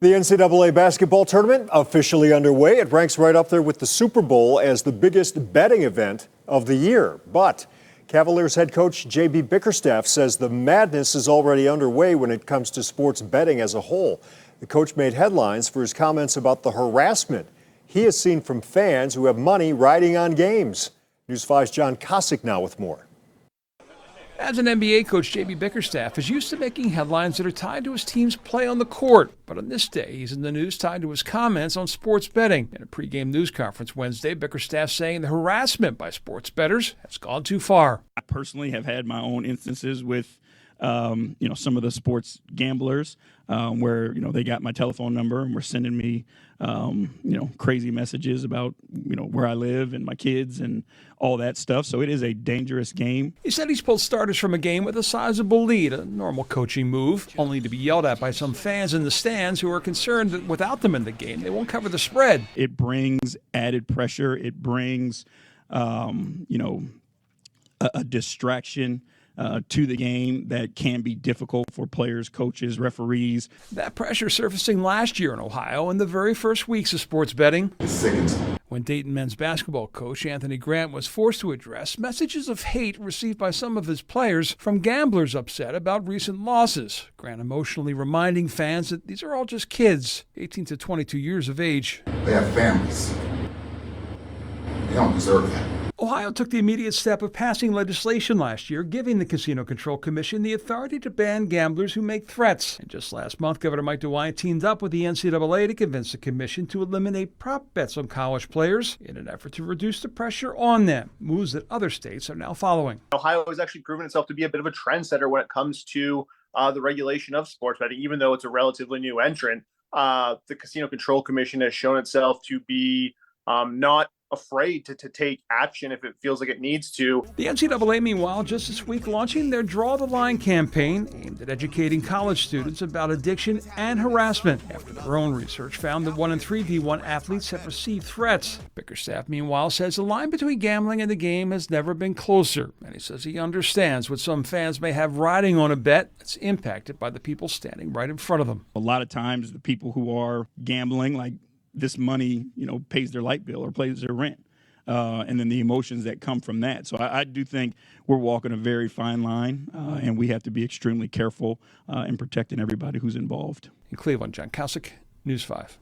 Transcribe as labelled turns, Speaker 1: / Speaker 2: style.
Speaker 1: The NCAA basketball tournament officially underway. It ranks right up there with the Super Bowl as the biggest betting event of the year. But Cavaliers head coach J.B. Bickerstaff says the madness is already underway when it comes to sports betting as a whole. The coach made headlines for his comments about the harassment he has seen from fans who have money riding on games. News 5's John Kosick now with more.
Speaker 2: As an NBA coach, J.B. Bickerstaff is used to making headlines that are tied to his team's play on the court. But on this day, he's in the news tied to his comments on sports betting. In a pregame news conference Wednesday, Bickerstaff saying the harassment by sports bettors has gone too far.
Speaker 3: I personally have had my own instances with some of the sports gamblers where, they got my telephone number and were sending me, crazy messages about, where I live and my kids and all that stuff. So it is a dangerous game.
Speaker 2: He said he's pulled starters from a game with a sizable lead, a normal coaching move, only to be yelled at by some fans in the stands who are concerned that without them in the game, they won't cover the spread.
Speaker 3: It brings added pressure. It brings, a distraction to the game that can be difficult for players, coaches, referees.
Speaker 2: That pressure surfacing last year in Ohio in the very first weeks of sports betting. When Dayton men's basketball coach Anthony Grant was forced to address messages of hate received by some of his players from gamblers upset about recent losses. Grant emotionally reminding fans that these are all just kids, 18 to 22 years of age.
Speaker 4: They have families. They don't deserve that.
Speaker 2: Ohio took the immediate step of passing legislation last year, giving the Casino Control Commission the authority to ban gamblers who make threats. And just last month, Governor Mike DeWine teamed up with the NCAA to convince the commission to eliminate prop bets on college players in an effort to reduce the pressure on them, moves that other states are now following.
Speaker 5: Ohio has actually proven itself to be a bit of a trendsetter when it comes to the regulation of sports betting, even though it's a relatively new entrant. The Casino Control Commission has shown itself to be not afraid to take action if it feels like it needs to.
Speaker 2: The NCAA, meanwhile, just this week launching their Draw the Line campaign aimed at educating college students about addiction and harassment after their own research found that 1 in 3 D1 athletes have received threats. Bickerstaff, meanwhile, says the line between gambling and the game has never been closer, and he says he understands what some fans may have riding on a bet that's impacted by the people standing right in front of them.
Speaker 3: A lot of times the people who are gambling, like this money, pays their light bill or pays their rent. And then the emotions that come from that. So I do think we're walking a very fine line, and we have to be extremely careful in protecting everybody who's involved.
Speaker 2: In Cleveland, John Kosick, News 5.